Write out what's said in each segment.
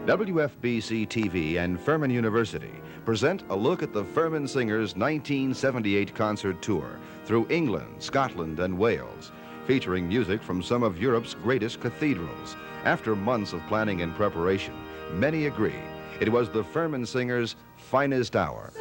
WFBC TV and Furman University present a look at the Furman Singers' 1978 concert tour through England, Scotland, and Wales, featuring music from some of Europe's greatest cathedrals. After months of planning and preparation, many agree it was the Furman Singers' finest hour.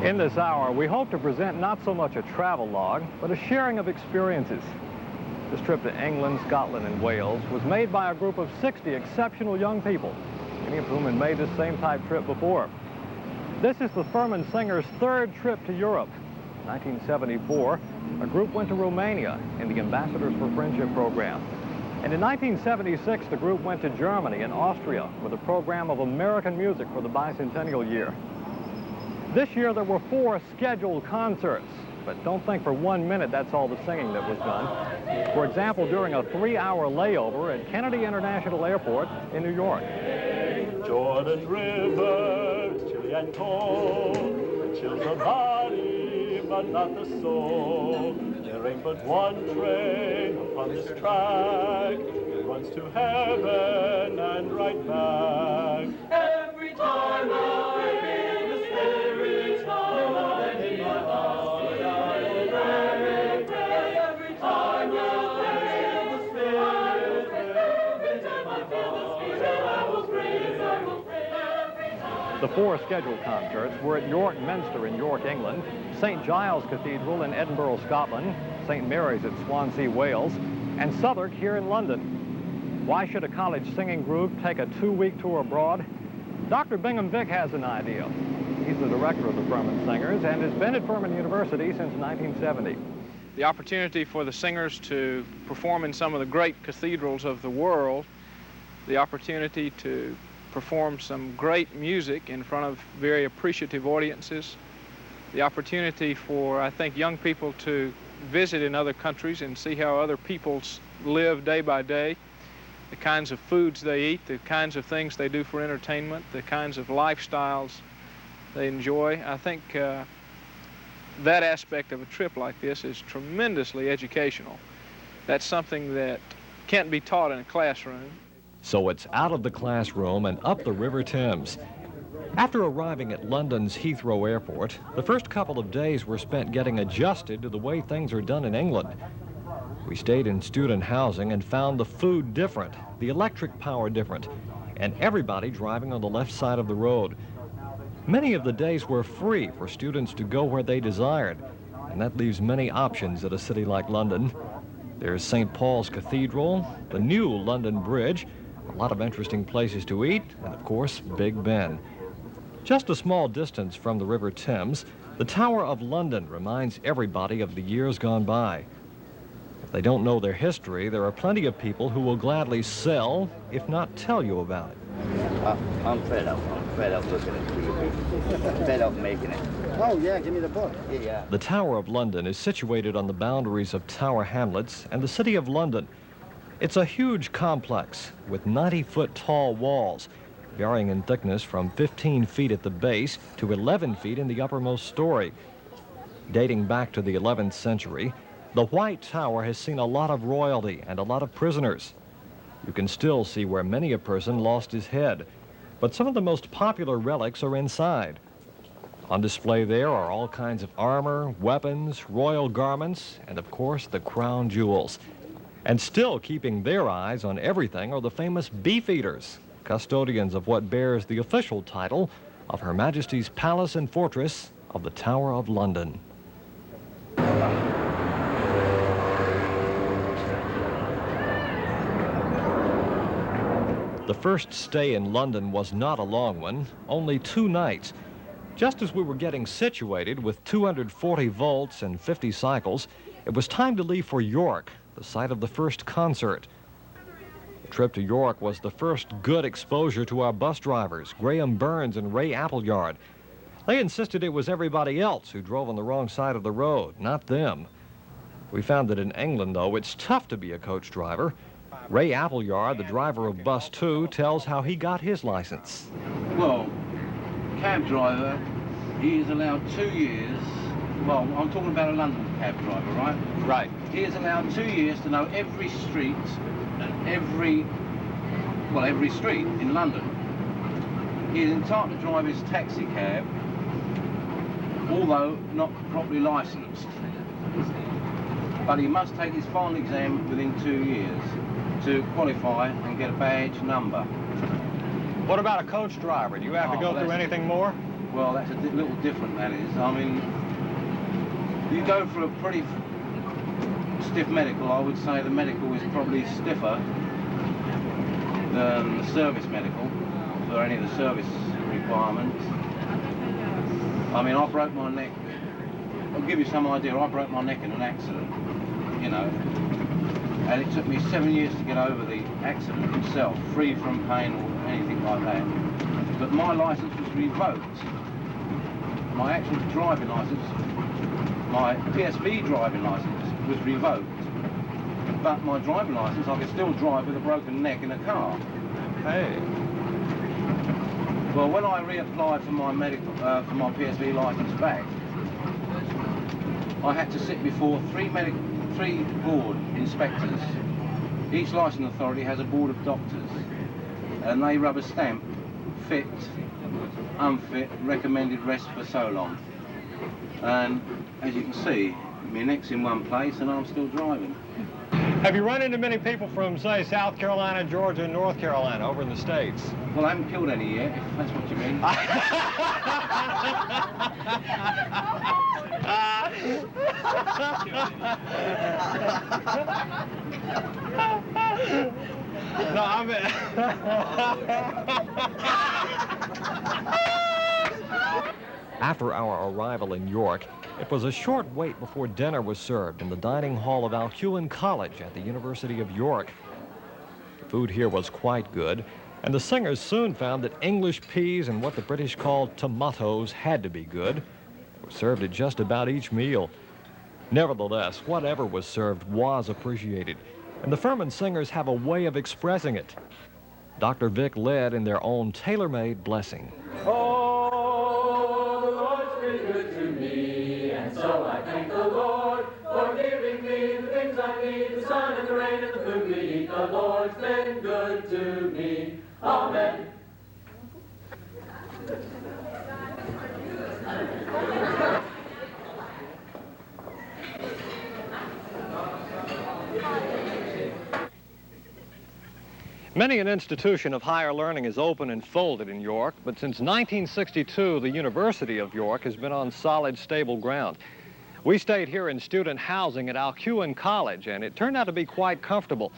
In this hour, we hope to present not so much a travel log, but a sharing of experiences. This trip to England, Scotland, and Wales was made by a group of 60 exceptional young people, many of whom had made this same type trip before. This is the Furman Singers' third trip to Europe. In 1974, a group went to Romania in the Ambassadors for Friendship program. And in 1976, the group went to Germany and Austria with a program of American music for the bicentennial year. This year, there were 4 scheduled concerts, but don't think for 1 minute that's all the singing that was done. For example, during a 3-hour layover at Kennedy International Airport in New York. Jordan River, chilly and cold, chills the body, but not the soul. There ain't but one train upon this track. It runs to heaven and right back. Every time I feel the Spirit come in my heart, I will pray. Every time I feel the Spirit come in my heart, I will praise, I will pray. The 4 scheduled concerts were at York Minster in York, England, St. Giles Cathedral in Edinburgh, Scotland, St. Mary's at Swansea, Wales, and Southwark here in London. Why should a college singing group take a 2-week tour abroad? Dr. Bingham Vick has an idea. He's the director of the Furman Singers and has been at Furman University since 1970. The opportunity for the singers to perform in some of the great cathedrals of the world, the opportunity to perform some great music in front of very appreciative audiences, the opportunity for, I think, young people to visit in other countries and see how other peoples live day by day, the kinds of foods they eat, the kinds of things they do for entertainment, the kinds of lifestyles they enjoy. I think that aspect of a trip like this is tremendously educational. That's something that can't be taught in a classroom. So it's out of the classroom and up the River Thames. After arriving at London's Heathrow Airport, the first couple of days were spent getting adjusted to the way things are done in England. We stayed in student housing and found the food different, the electric power different, and everybody driving on the left side of the road. Many of the days were free for students to go where they desired, and that leaves many options at a city like London. There's St. Paul's Cathedral, the new London Bridge, a lot of interesting places to eat, and of course, Big Ben. Just a small distance from the River Thames, the Tower of London reminds everybody of the years gone by. If they don't know their history, there are plenty of people who will gladly sell, if not tell you about it. I'm fed up. I'm fed up looking at TV. Fed up making it. Oh, yeah, give me the book. Yeah. The Tower of London is situated on the boundaries of Tower Hamlets and the City of London. It's a huge complex with 90-foot tall walls, varying in thickness from 15 feet at the base to 11 feet in the uppermost story. Dating back to the 11th century, the White Tower has seen a lot of royalty and a lot of prisoners. You can still see where many a person lost his head, but some of the most popular relics are inside. On display there are all kinds of armor, weapons, royal garments, and of course the crown jewels. And still keeping their eyes on everything are the famous beefeaters, custodians of what bears the official title of Her Majesty's Palace and Fortress of the Tower of London. The first stay in London was not a long one, only 2 nights. Just as we were getting situated with 240 volts and 50 cycles, it was time to leave for York, the site of the first concert. The trip to York was the first good exposure to our bus drivers, Graham Burns and Ray Appleyard. They insisted it was everybody else who drove on the wrong side of the road, not them. We found that in England, though, it's tough to be a coach driver. Ray Appleyard, the driver of Bus 2, tells how he got his license. Well, cab driver, he is allowed 2 years. Well, I'm talking about a London cab driver, right? Right. He is allowed 2 years to know every street and every street in London. He is entitled to drive his taxi cab, although not properly licensed. But he must take his final exam within 2 years to qualify and get a badge number. What about a coach driver? Do you have to go through anything more? Well, that's a little different, that is. I mean, you go for a pretty stiff medical. I would say the medical is probably stiffer than the service medical for any of the service requirements. I mean, I broke my neck. I'll give you some idea. I broke my neck in an accident, you know, and it took me 7 years to get over the accident itself, free from pain or anything like that. But my license was revoked. My actual driving license, my PSV driving license was revoked. But my driving license, I could still drive with a broken neck in a car. Hey. Well, when I reapplied for my medical, for my PSV license back, I had to sit before three board inspectors. Each licensing authority has a board of doctors, and they rubber stamp fit, unfit, recommended rest for so long. And as you can see, my neck's in one place and I'm still driving. Have you run into many people from, say, South Carolina, Georgia, and North Carolina over in the States? Well, I haven't killed any yet, if that's what you mean. No, I mean... After our arrival in York, it was a short wait before dinner was served in the dining hall of Alcuin College at the University of York. The food here was quite good, and the singers soon found that English peas and what the British called tomatoes had to be good. They were served at just about each meal. Nevertheless, whatever was served was appreciated, and the Furman singers have a way of expressing it. Dr. Vick led in their own tailor-made blessing. Oh, the Lord's been good to me, and so I thank the Lord for giving me the things I need, the sun and the rain and the food we eat. The Lord's been good to me. Amen. Many an institution of higher learning is open and folded in York, but since 1962, the University of York has been on solid, stable ground. We stayed here in student housing at Alcuin College, and it turned out to be quite comfortable.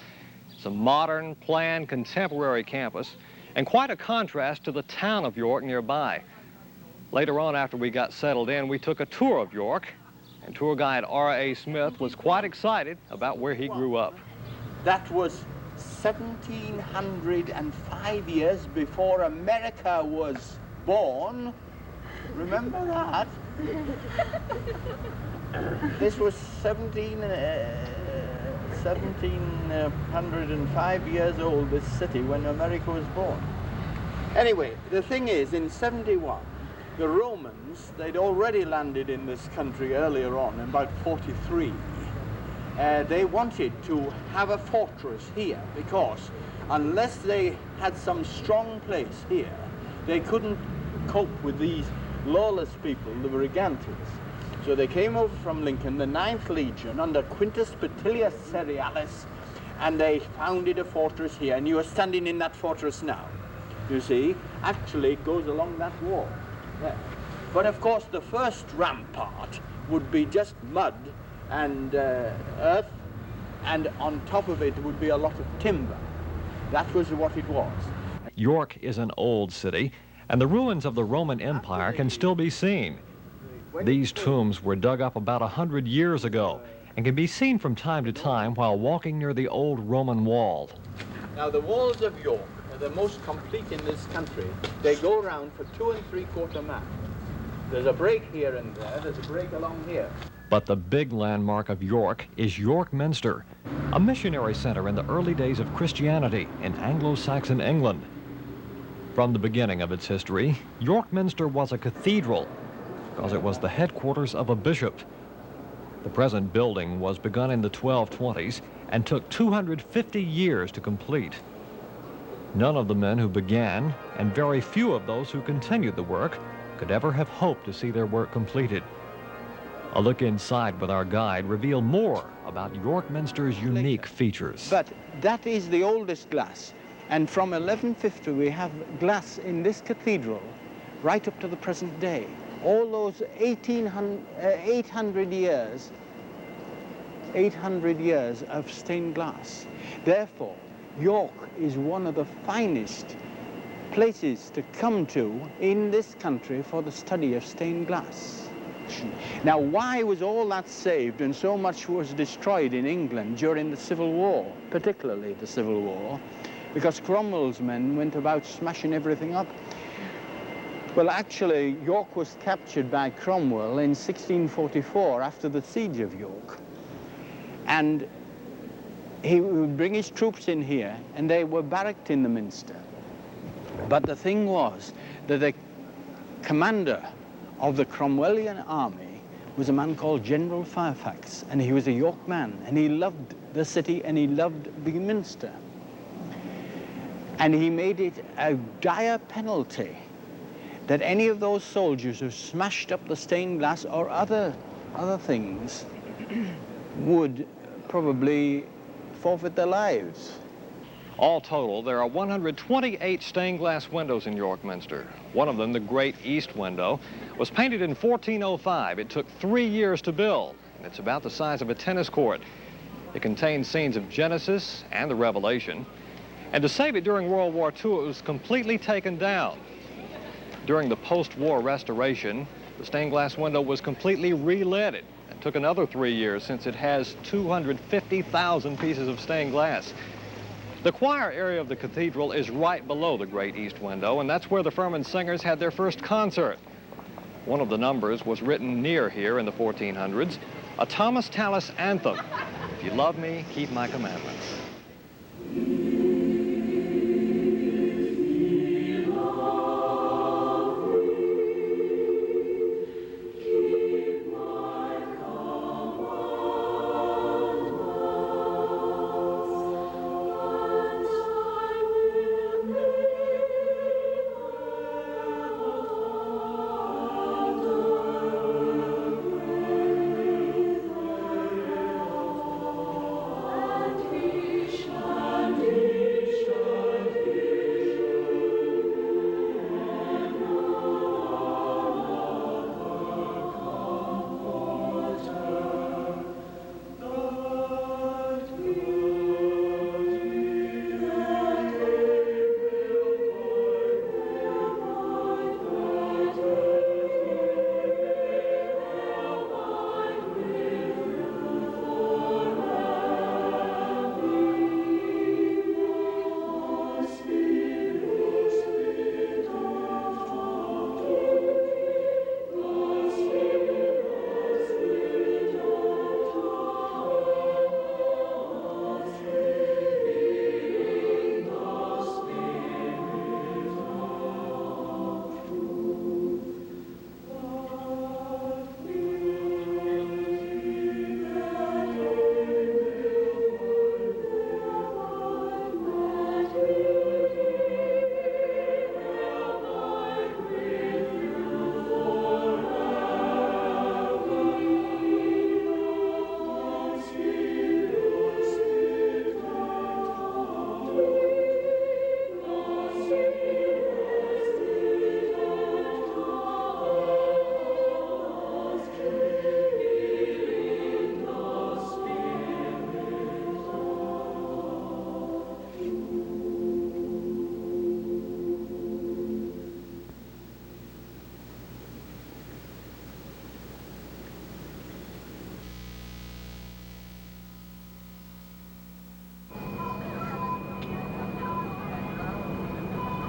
It's a modern, planned, contemporary campus, and quite a contrast to the town of York nearby. Later on, after we got settled in, we took a tour of York, and tour guide R.A. Smith was quite excited about where he grew up. That was 1705 years before America was born. Remember that? This was 1705 years old, this city, when America was born. Anyway, the thing is, in 71, the Romans, they'd already landed in this country earlier on, in about 43. They wanted to have a fortress here because unless they had some strong place here, they couldn't cope with these lawless people, the Brigantes. So they came over from Lincoln, the 9th Legion, under Quintus Petilius Cerealis, and they founded a fortress here, and you are standing in that fortress now. You see, actually it goes along that wall there. But of course the first rampart would be just mud and earth, and on top of it would be a lot of timber. That was what it was. York is an old city, and the ruins of the Roman Empire can still be seen. These tombs were dug up about 100 years ago and can be seen from time to time while walking near the old Roman wall. Now the walls of York are the most complete in this country. They go around for 2 3/4 miles. There's a break here and there's a break along here. But the big landmark of York is York Minster, a missionary center in the early days of Christianity in Anglo-Saxon England. From the beginning of its history, York Minster was a cathedral because it was the headquarters of a bishop. The present building was begun in the 1220s and took 250 years to complete. None of the men who began, and very few of those who continued the work, could ever have hoped to see their work completed. A look inside with our guide revealed more about York Minster's unique features. But that is the oldest glass. And from 1150 we have glass in this cathedral right up to the present day. All those 800 years of stained glass. Therefore, York is one of the finest places to come to in this country for the study of stained glass. Now, why was all that saved and so much was destroyed in England during the Civil War, particularly the Civil War? Because Cromwell's men went about smashing everything up. Well, actually, York was captured by Cromwell in 1644 after the siege of York. And he would bring his troops in here, and they were barracked in the Minster. But the thing was that the commander of the Cromwellian army was a man called General Fairfax, and he was a York man, and he loved the city, and he loved the Minster. And he made it a dire penalty that any of those soldiers who smashed up the stained glass or other things would probably forfeit their lives. All total, there are 128 stained glass windows in York Minster. One of them, the Great East Window, was painted in 1405. It took 3 years to build, and it's about the size of a tennis court. It contains scenes of Genesis and the Revelation. And to save it during World War II, it was completely taken down. During the post-war restoration, the stained glass window was completely relit. It took another 3 years since it has 250,000 pieces of stained glass. The choir area of the cathedral is right below the Great East Window, and that's where the Furman singers had their first concert. One of the numbers was written near here in the 1400s, a Thomas Tallis anthem. If you love me, keep my commandments.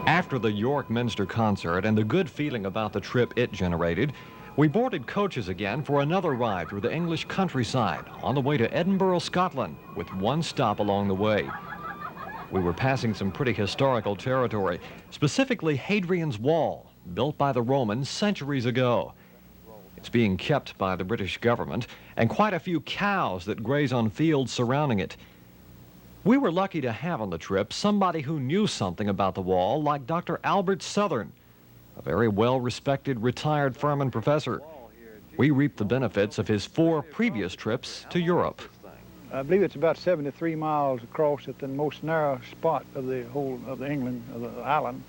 After the York Minster concert and the good feeling about the trip it generated, we boarded coaches again for another ride through the English countryside on the way to Edinburgh, Scotland, with one stop along the way. We were passing some pretty historical territory, specifically Hadrian's Wall, built by the Romans centuries ago. It's being kept by the British government, and quite a few cows that graze on fields surrounding it. We were lucky to have on the trip somebody who knew something about the wall, like Dr. Albert Southern, a very well-respected retired Furman professor. We reaped the benefits of his 4 previous trips to Europe. I believe it's about 73 miles across at the most narrow spot of the whole of the England, of the island,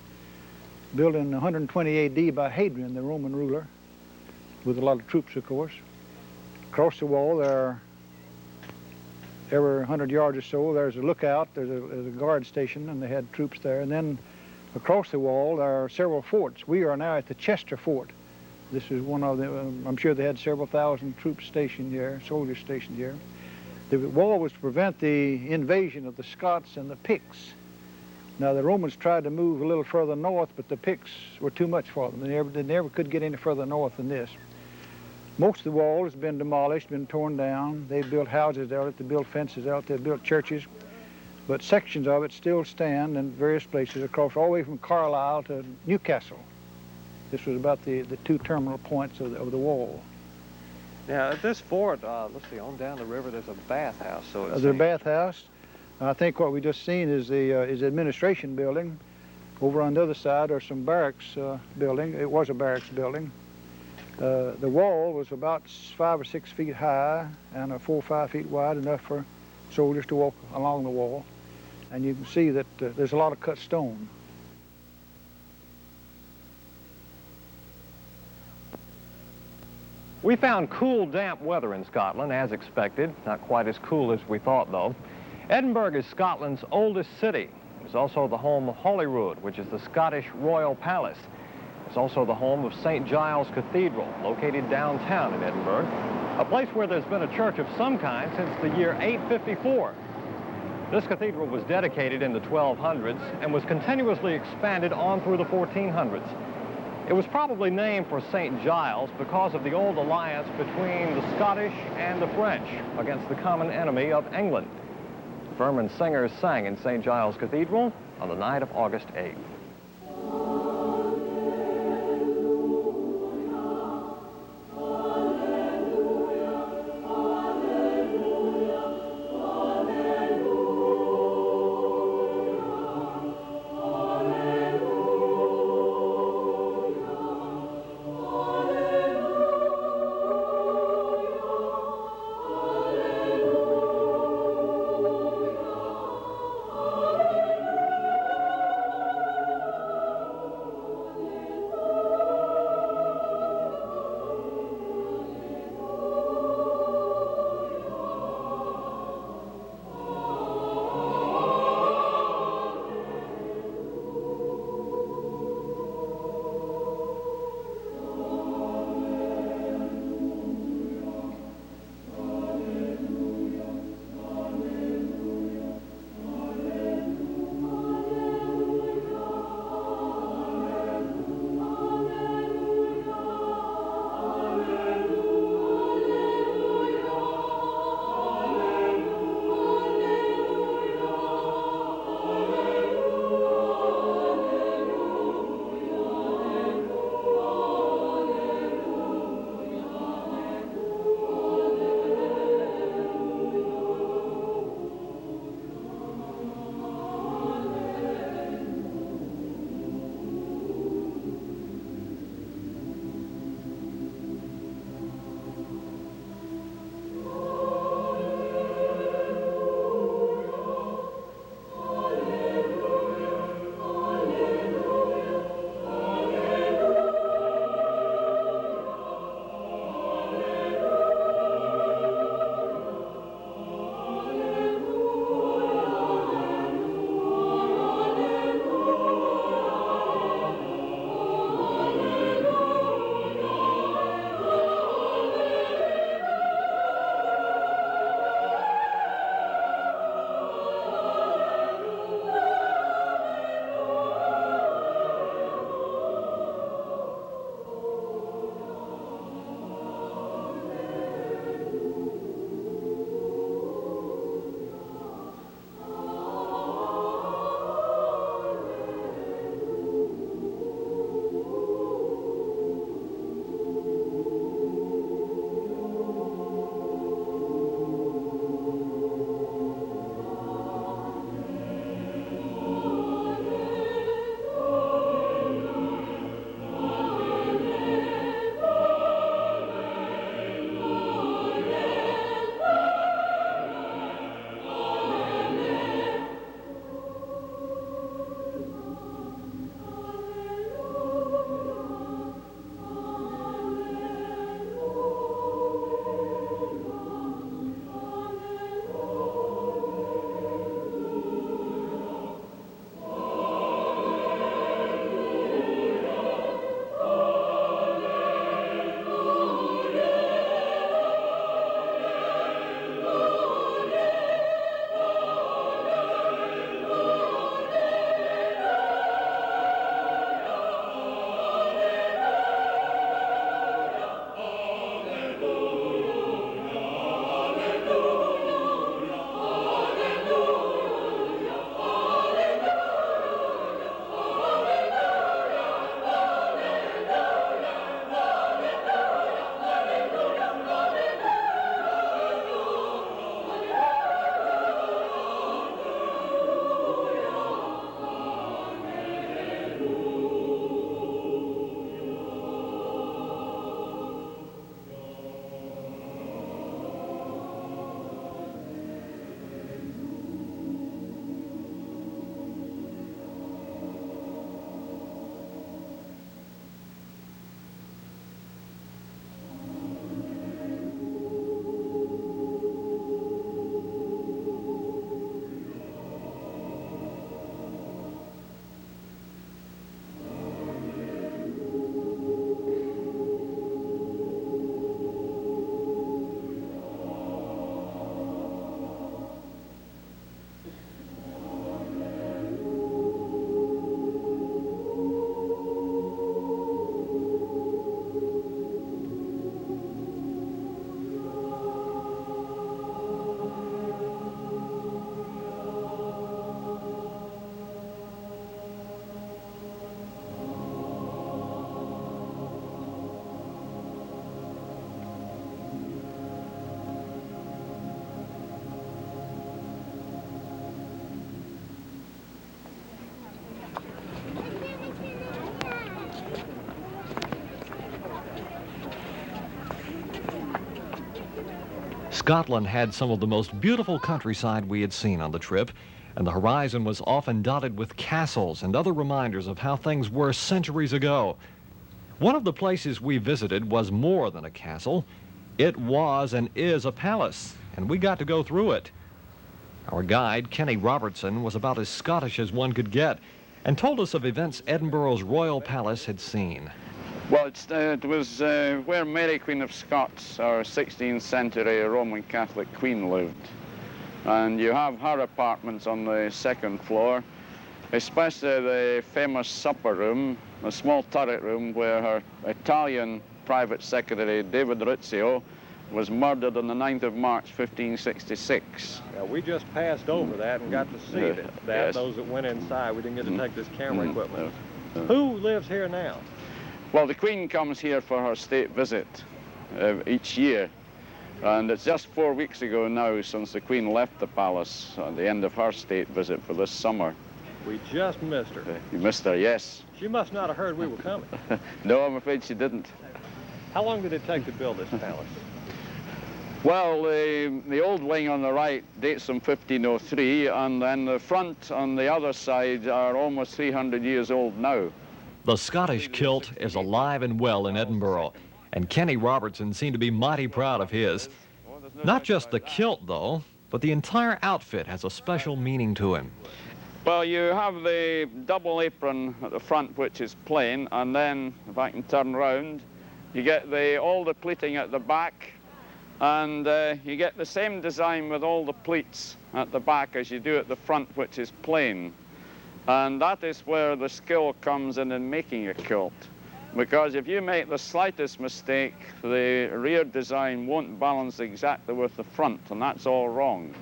built in 120 AD by Hadrian, the Roman ruler, with a lot of troops, of course. Across the wall, every 100 yards or so, there's a lookout, there's a guard station, and they had troops there. And then across the wall, there are several forts. We are now at the Chester Fort. This is one of them. I'm sure they had several thousand troops stationed here, soldiers stationed here. The wall was to prevent the invasion of the Scots and the Picts. Now, the Romans tried to move a little further north, but the Picts were too much for them. They never could get any further north than this. Most of the wall has been demolished, been torn down. They built houses out, they built fences out, they built churches. But sections of it still stand in various places across all the way from Carlisle to Newcastle. This was about the 2 terminal points of the wall. Now, at this fort, let's see, on down the river, there's a bathhouse. So there's a bathhouse. I think what we just seen is the administration building. Over on the other side are some barracks building. It was a barracks building. The wall was about 5 or 6 feet high and 4 or 5 feet wide, enough for soldiers to walk along the wall. And you can see that there's a lot of cut stone. We found cool, damp weather in Scotland, as expected. Not quite as cool as we thought, though. Edinburgh is Scotland's oldest city. It's also the home of Holyrood, which is the Scottish royal palace. It's also the home of St. Giles Cathedral, located downtown in Edinburgh, a place where there's been a church of some kind since the year 854. This cathedral was dedicated in the 1200s and was continuously expanded on through the 1400s. It was probably named for St. Giles because of the old alliance between the Scottish and the French against the common enemy of England. Furman singers sang in St. Giles Cathedral on the night of August 8th. Scotland had some of the most beautiful countryside we had seen on the trip, and the horizon was often dotted with castles and other reminders of how things were centuries ago. One of the places we visited was more than a castle. It was and is a palace, and we got to go through it. Our guide, Kenny Robertson, was about as Scottish as one could get and told us of events Edinburgh's royal palace had seen. Well, it was where Mary, Queen of Scots, our 16th century Roman Catholic queen, lived. And you have her apartments on the second floor, especially the famous supper room, a small turret room where her Italian private secretary, David Rizzio, was murdered on the 9th of March, 1566. Yeah, we just passed over that and got to see that. Yes. Those that went inside, we didn't get to take this camera equipment. Who lives here now? Well, the Queen comes here for her state visit each year. And it's just 4 weeks ago now since the Queen left the palace at the end of her state visit for this summer. We just missed her. You missed her, yes. She must not have heard we were coming. No, I'm afraid she didn't. How long did it take to build this palace? Well, the old wing on the right dates from 1503, and then the front on the other side are almost 300 years old now. The Scottish kilt is alive and well in Edinburgh, and Kenny Robertson seemed to be mighty proud of his. Not just the kilt, though, but the entire outfit has a special meaning to him. Well, you have the double apron at the front, which is plain, and then, if I can turn round, you get all the pleating at the back, and you get the same design with all the pleats at the back as you do at the front, which is plain. And that is where the skill comes in making a kilt. Because if you make the slightest mistake, the rear design won't balance exactly with the front, and that's all wrong.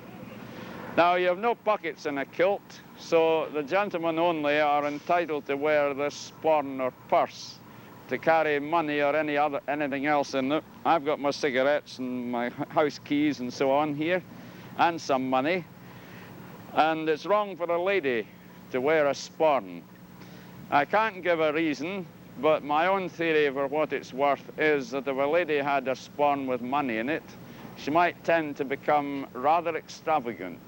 Now, you have no pockets in a kilt, so the gentlemen only are entitled to wear this sporran or purse to carry money or anything else in it. I've got my cigarettes and my house keys and so on here, and some money. And it's wrong for a lady to wear a sporran. I can't give a reason, but my own theory for what it's worth is that if a lady had a sporran with money in it, she might tend to become rather extravagant.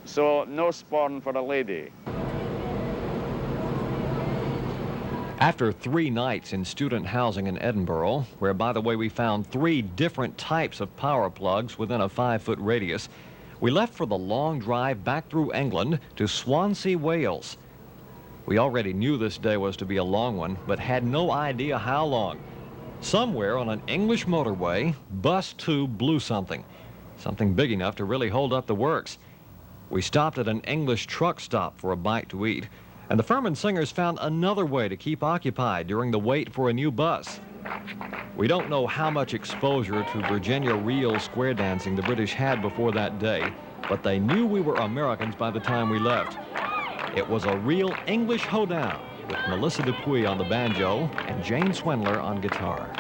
So no sporran for a lady. After 3 nights in student housing in Edinburgh, where, by the way, we found 3 different types of power plugs within a 5-foot radius, we left for the long drive back through England to Swansea, Wales. We already knew this day was to be a long one, but had no idea how long. Somewhere on an English motorway, bus 2 blew something big enough to really hold up the works. We stopped at an English truck stop for a bite to eat, and the Furman singers found another way to keep occupied during the wait for a new bus. We don't know how much exposure to Virginia reel square dancing the British had before that day, but they knew we were Americans by the time we left. It was a real English hoedown with Melissa Dupuy on the banjo and Jane Swindler on guitar.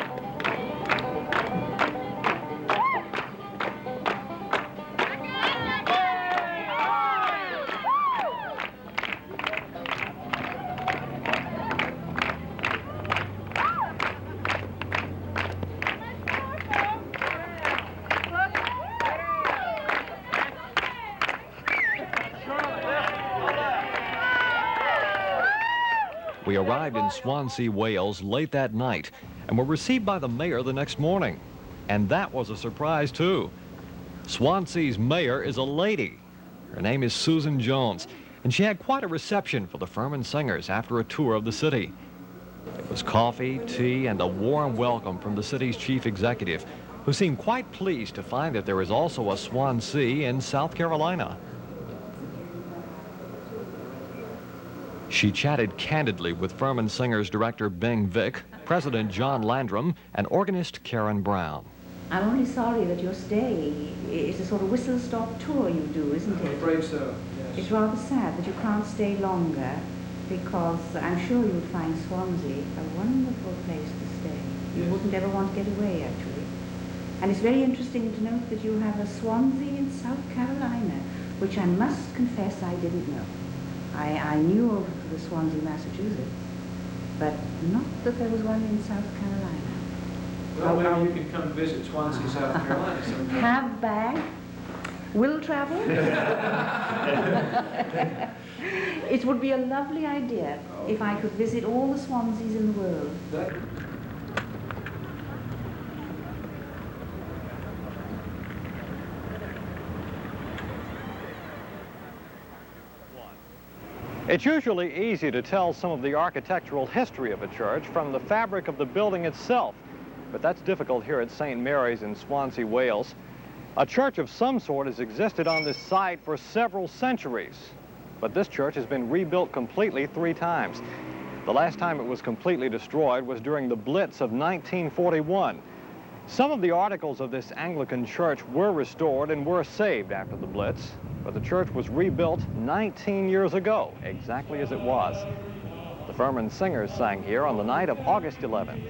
We arrived in Swansea, Wales late that night and were received by the mayor the next morning. And that was a surprise, too. Swansea's mayor is a lady. Her name is Susan Jones, and she had quite a reception for the Furman singers after a tour of the city. It was coffee, tea, and a warm welcome from the city's chief executive, who seemed quite pleased to find that there is also a Swansea in South Carolina. She chatted candidly with Furman Singers director Vick, President John Landrum, and organist Karen Brown. I'm only sorry that your stay is a sort of whistle-stop tour you do, isn't it? I'm afraid so, yes. It's rather sad that you can't stay longer, because I'm sure you would find Swansea a wonderful place to stay. You Yes. wouldn't ever want to get away, actually. And it's very interesting to note that you have a Swansea in South Carolina, which I must confess I didn't know. I knew of the Swansea, Massachusetts, but not that there was one in South Carolina. Well, maybe you can come visit Swansea, South Carolina sometime. Have bag, will travel. It would be a lovely idea if I could visit all the Swanseas in the world. It's usually easy to tell some of the architectural history of a church from the fabric of the building itself, but that's difficult here at St. Mary's in Swansea, Wales. A church of some sort has existed on this site for several centuries, but this church has been rebuilt completely 3 times. The last time it was completely destroyed was during the Blitz of 1941. Some of the articles of this Anglican church were restored and were saved after the Blitz, but the church was rebuilt 19 years ago, exactly as it was. The Furman Singers sang here on the night of August 11th.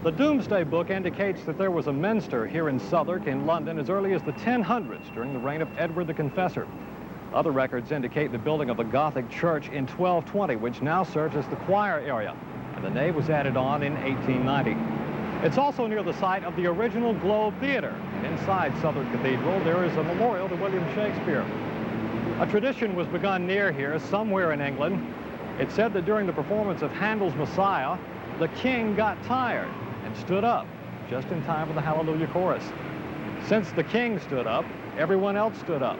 The Doomsday Book indicates that there was a minster here in Southwark in London as early as the 1000s during the reign of Edward the Confessor. Other records indicate the building of a Gothic church in 1220, which now serves as the choir area, and the nave was added on in 1890. It's also near the site of the original Globe Theatre, and inside Southwark Cathedral there is a memorial to William Shakespeare. A tradition was begun near here, somewhere in England. It said that during the performance of Handel's Messiah, the king got tired and stood up, just in time for the Hallelujah chorus. Since the king stood up, everyone else stood up.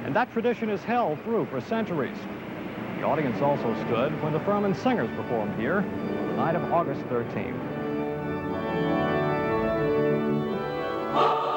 And that tradition is held through for centuries. The audience also stood when the Furman Singers performed here on the night of August 13th. Oh,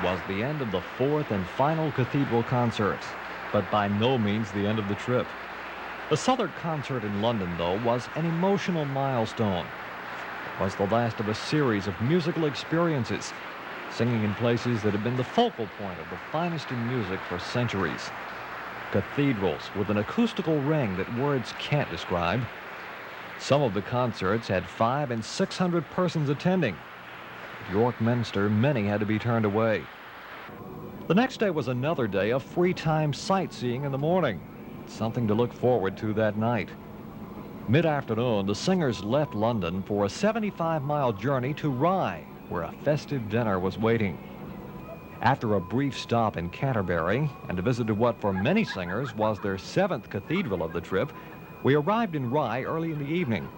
was the end of the fourth and final Cathedral concert, but by no means the end of the trip. The Southwark concert in London, though, was an emotional milestone. It was the last of a series of musical experiences, singing in places that had been the focal point of the finest in music for centuries. Cathedrals with an acoustical ring that words can't describe. Some of the concerts had 500 and 600 persons attending. At York Minster, many had to be turned away. The next day was another day of free time sightseeing in the morning. Something to look forward to that night. Mid-afternoon, the singers left London for a 75-mile journey to Rye, where a festive dinner was waiting. After a brief stop in Canterbury and a visit to what for many singers was their 7th cathedral of the trip, we arrived in Rye early in the evening.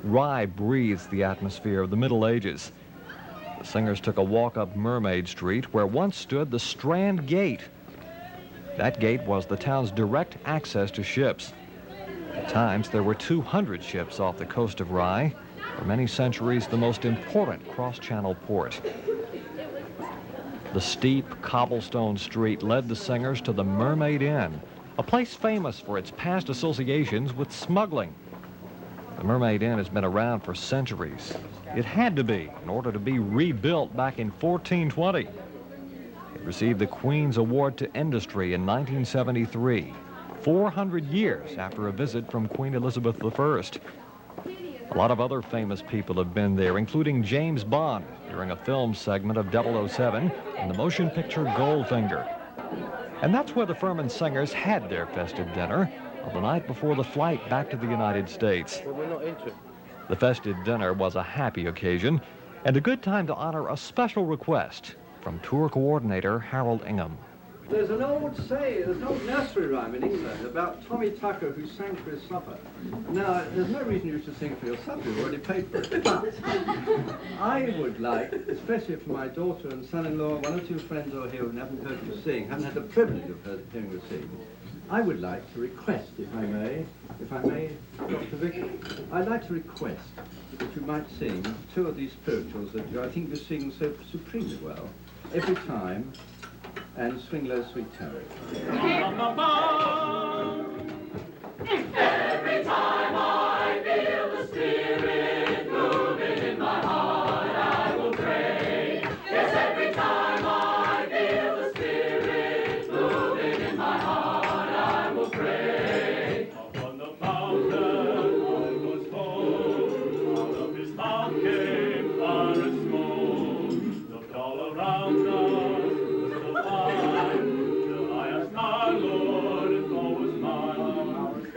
Rye breathes the atmosphere of the Middle Ages. The singers took a walk up Mermaid Street, where once stood the Strand Gate. That gate was the town's direct access to ships. At times, there were 200 ships off the coast of Rye, for many centuries the most important cross-channel port. The steep cobblestone street led the singers to the Mermaid Inn, a place famous for its past associations with smuggling. The Mermaid Inn has been around for centuries. It had to be in order to be rebuilt back in 1420. It received the Queen's Award to Industry in 1973, 400 years after a visit from Queen Elizabeth I. A lot of other famous people have been there, including James Bond during a film segment of 007 and the motion picture Goldfinger. And that's where the Furman singers had their festive dinner on the night before the flight back to the United States. Well, we're not into it. The festive dinner was a happy occasion and a good time to honor a special request from tour coordinator Harold Ingham. There's an old nursery rhyme in England about Tommy Tucker who sang for his supper. Now, there's no reason you should sing for your supper, you've already paid for it. But I would like, especially for my daughter and son-in-law, one or two friends who are here who haven't heard you sing, haven't had the privilege of hearing you sing, I would like to request, if I may, Dr. Vick, I'd like to request that you might sing two of these spirituals that I think you sing so supremely well, Every Time and Swing Low, Sweet Chariot. Every time I feel the Spirit moving in my heart, I will pray. Yes, every time I feel the Spirit moving in my heart, I will pray. Up on the mountain, all was cold. Out of his mouth came fire and smoke. Looked all around us.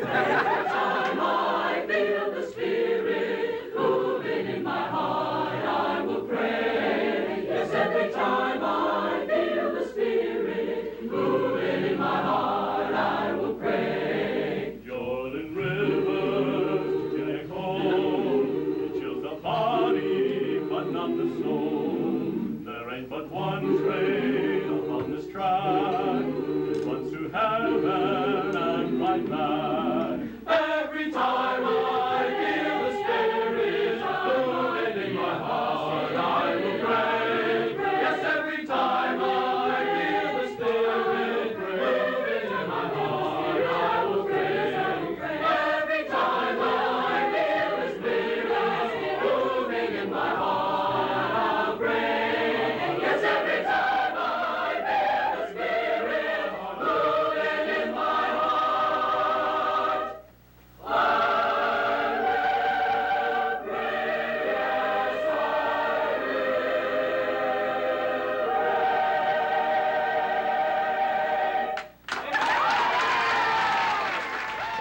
Every time I feel the Spirit moving in my heart, I will pray. Yes, every time I feel the Spirit moving in my heart, I will pray. Jordan rivers, chilling cold, it chills the body, but not the soul. There ain't but one train upon this track, it runs to heaven and right back. Every time I feel the Spirit moving in my heart, I will pray. Yes, every time I feel the Spirit moving in my heart, I will pray. Every time I feel the Spirit moving in my heart, I'll pray. Yes, every time I feel the Spirit moving in my heart.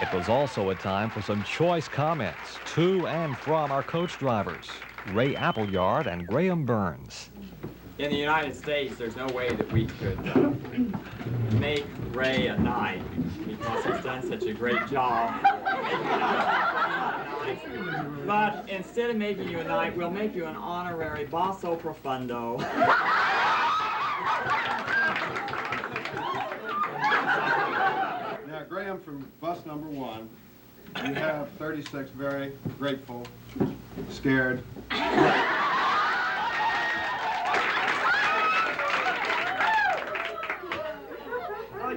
It was also a time for some choice comments to and from our coach drivers, Ray Appleyard and Graham Burns. In the United States, there's no way that we could make Ray a knight because he's done such a great job. But instead of making you a knight, we'll make you an honorary basso profundo. Now, Graham, from bus number 1, you have 36 very grateful, scared,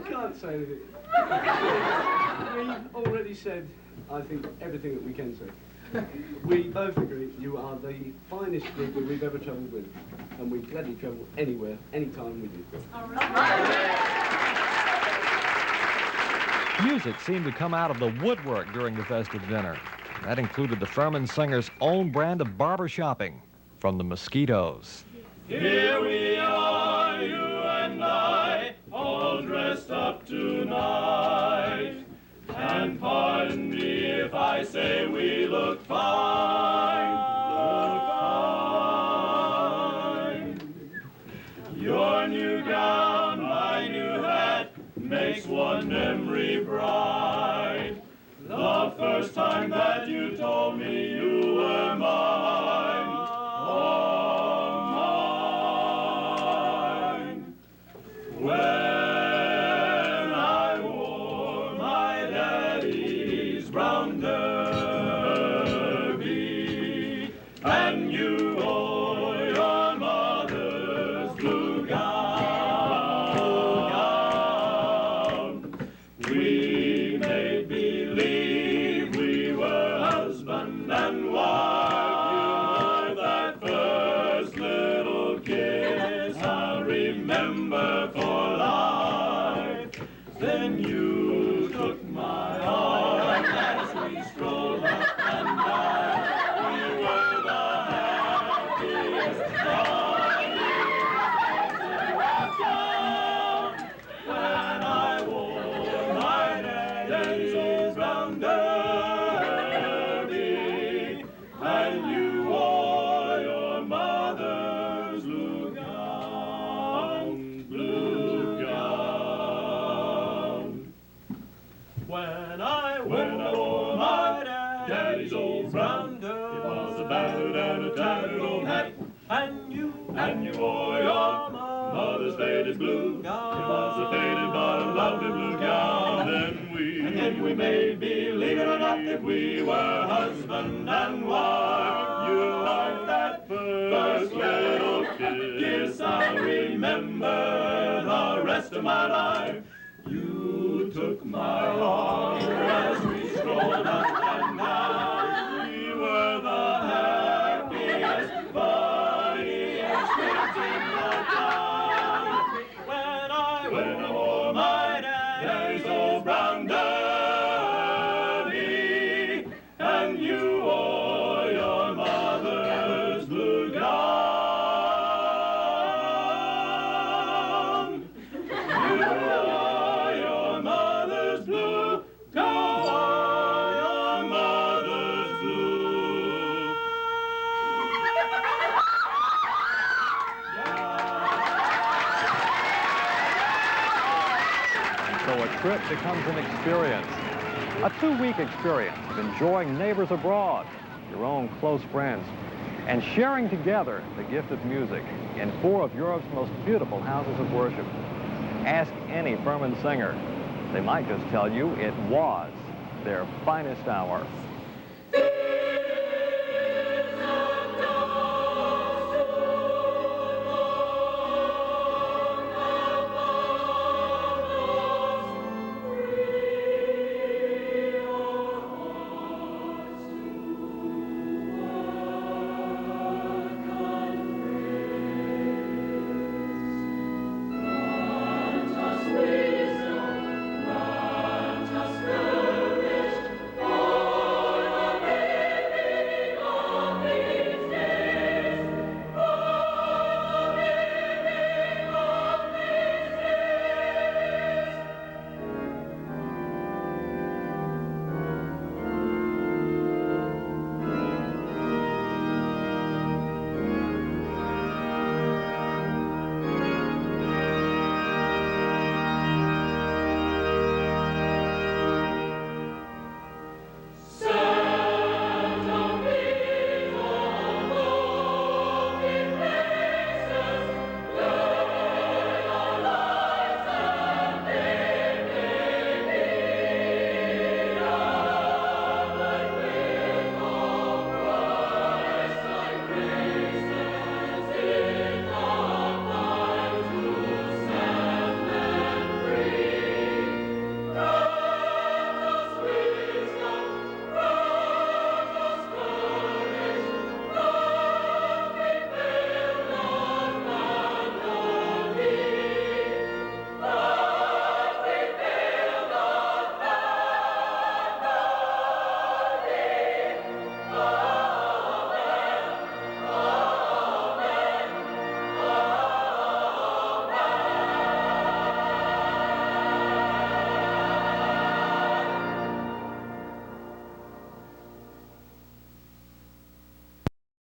can't say anything. We've already said, I think, everything that we can say. We both agree you are the finest group that we've ever travelled with, and we gladly travel anywhere, anytime with you. All right. Music seemed to come out of the woodwork during the festive dinner. That included the Furman Singers' own brand of barber shopping, from the Mosquitoes. Here we are, you and I, all dressed up tonight. And pardon me if I say we look fine, look fine. Your new gown, my new hat, makes one memory bright. The first time that you told me you were mine, oh mine. When I wore my daddy's brown derby, and you wore your mother's blue gown, we made believe we were husband and wife. That first little kiss I remember for life. Then you took my arm as we strolled up and down. We were the happiest party. When I wore my daddy's old brown derby, and you wore your mother's blue gown, blue gown. When I wore my daddy's old brown derby, it was a battered and a tattered old hat, and you wore your mother's faded blue gown. It was a faded but a lovely blue gown. And then we made believe it or not that we were husband and wife. You like that first little kiss I remember the rest of my life. You took my arm as we strolled up and down. We were the happiest, funniest kids in the town. When I wore my daddy's old brown derby, and you wore your mother's blue gown. You wore your mother's blue gown, your mother's blue. So a trip becomes an experience. A 2-week experience of enjoying neighbors abroad, your own close friends, and sharing together the gift of music in 4 of Europe's most beautiful houses of worship. Ask any Furman singer. They might just tell you it was their finest hour.